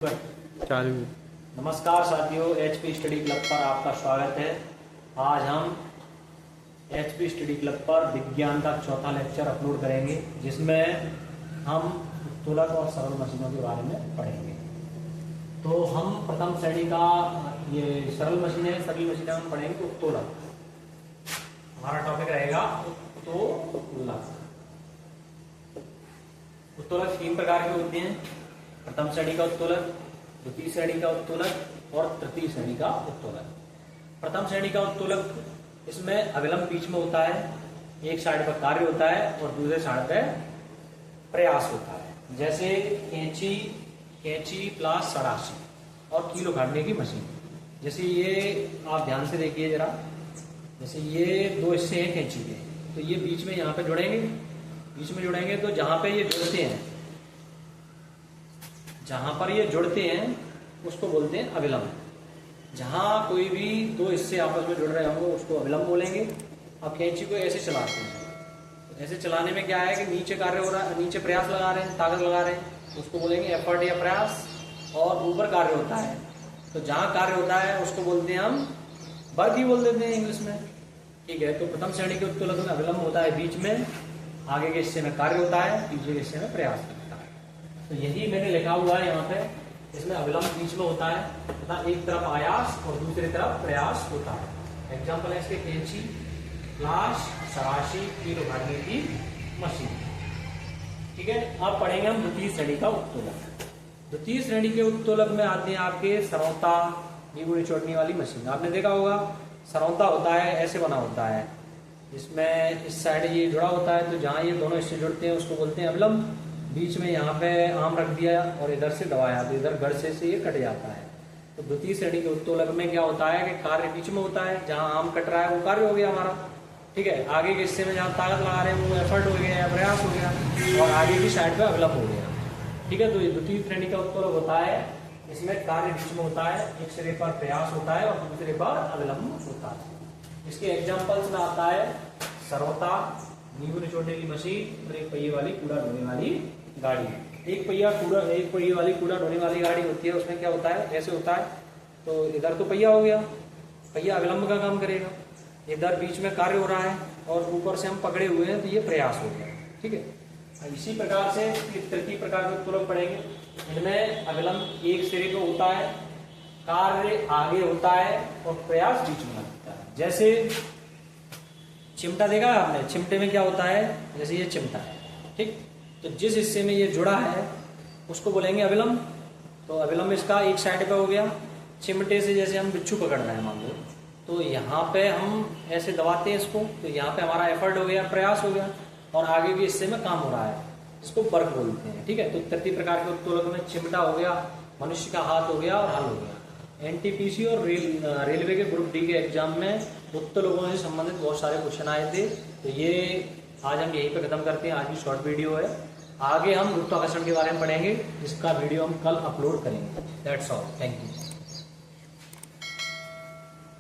चालू। नमस्कार साथियों, एचपी स्टडी क्लब पर आपका स्वागत है। आज हम एचपी स्टडी क्लब पर विज्ञान का चौथा लेक्चर अपलोड करेंगे, जिसमें हम उत्तोलक और सरल मशीनों के बारे में पढ़ेंगे। तो हम प्रथम श्रेणी का ये सरल मशीनें हम पढ़ेंगे। उत्तोलक हमारा टॉपिक रहेगा। उत्तोलक 3 प्रकार के होते हैं। प्रथम श्रेणी का उत्तोलक, द्वितीय श्रेणी का उत्तोलक और तृतीय श्रेणी का उत्तोलक। प्रथम श्रेणी का उत्तोलक, इसमें अविलंब बीच में होता है। एक साइड पर कार्य होता है और दूसरे साइड पर प्रयास होता है। जैसे कैंची प्लस सराशी और कीलो काटने की मशीन। जैसे ये आप ध्यान से देखिए जरा, जैसे ये 2 हिस्से हैं कैंची के, तो ये बीच में यहाँ पे जुड़ेंगे, तो जहां पे ये जुड़ते हैं, जहां पर ये जुड़ते हैं उसको बोलते हैं अविलंब। जहां कोई भी 2 हिस्से आपस में जुड़ रहे होंगे उसको अविलंब बोलेंगे। अब कैंची को ऐसे चलाते हैं, ऐसे चलाने में क्या है कि नीचे कार्य हो रहा है, नीचे प्रयास लगा रहे हैं, ताकत लगा रहे हैं, उसको बोलेंगे एफर्ट या प्रयास। और ऊपर कार्य होता है, तो जहां कार्य होता है उसको बोलते हैं हम वर्क ही बोल देते हैं इंग्लिश में। ठीक है, तो प्रथम श्रेणी के उत्तोलक में अविलंब होता है बीच में, आगे के हिस्से में कार्य होता है, पीछे के हिस्से में प्रयास होता है। तो यही मैंने लिखा हुआ है यहाँ पे, इसमें अविलंब बीच में होता है तथा एक तरफ आयास और दूसरी तरफ प्रयास होता है। एग्जाम्पल है इसके कैंची प्लस सराशी कीलो काटने की मशीन। ठीक है, अब पढ़ेंगे हम द्वितीय श्रेणी का उत्तोलक। द्वितीय श्रेणी के उत्तोलक में आते हैं आपके सरौता, नींबू निचोड़ने वाली मशीन। आपने देखा होगा सरौता होता है, ऐसे बना होता है, इसमें इस साइड ये जुड़ा होता है, तो जहाँ ये दोनों हिस्से जुड़ते हैं उसको बोलते हैं अविलंब। बीच में यहाँ पे आम रख दिया और इधर से दबाया तो इधर गड़से से ये कट जाता है। तो द्वितीय श्रेणी के उत्तोलक में क्या होता है कि कार्य बीच में होता है, जहाँ आम कट रहा है वो कार्य हो गया हमारा। ठीक है, आगे के हिस्से में जहाँ ताकत लगा रहे हैं वो एफर्ट हो गया या प्रयास हो गया, और आगे की साइड पे अविलंब हो गया। ठीक है, तो ये द्वितीय श्रेणी का उत्तोलक होता है, इसमें कार्य बीच में होता है, एक सिरे पर प्रयास होता है और दूसरे पर अविलंब होता है। इसके एग्जाम्पल्स में आता है सरौता, नींबू निचोड़ने की मशीन और एक पहिए वाली कूड़ा ढोने वाली गाड़ी। एक पहिए वाली कूड़ा ढोने वाली गाड़ी होती है, उसमें क्या होता है, ऐसे होता है, तो इधर तो पहिया हो गया, पहिया अविलंब का काम करेगा, इधर बीच में कार्य हो रहा है और ऊपर से हम पकड़े हुए हैं, तो ये प्रयास हो गया। ठीक है, इसी प्रकार से तृतीय प्रकार के उत्तोलक पढ़ेंगे। इनमें अविलंब एक सिरे को होता है, कार्य आगे होता है और प्रयास बीच में होता है। जैसे चिमटा देखा है आपने, चिमटे में क्या होता है, जैसे ये चिमटा है, ठीक, तो जिस हिस्से में ये जुड़ा है उसको बोलेंगे अविलंब। तो अविलंब इसका एक साइड पे हो गया। चिमटे से जैसे हम बिच्छू पकड़ रहे हैं मान लो, तो यहाँ पे हम ऐसे दबाते हैं इसको, तो यहाँ पे हमारा एफर्ट हो गया, प्रयास हो गया, और आगे भी हिस्से में काम हो रहा है, इसको वर्क बोलते हैं। ठीक है, तो तृतीय प्रकार के उत्तोलक में चिमटा हो गया, मनुष्य का हाथ हो गया और हल हो गया। एनटीपीसी और रेलवे के ग्रुप डी के एग्जाम में उत्तोलकों से संबंधित बहुत सारे क्वेश्चन आए थे। तो ये आज हम यहीं पे खत्म करते हैं, आज की शॉर्ट वीडियो है। आगे हम गुरुत्वाकर्षण के बारे में पढ़ेंगे, जिसका वीडियो हम कल अपलोड करेंगे। That's all, thank you.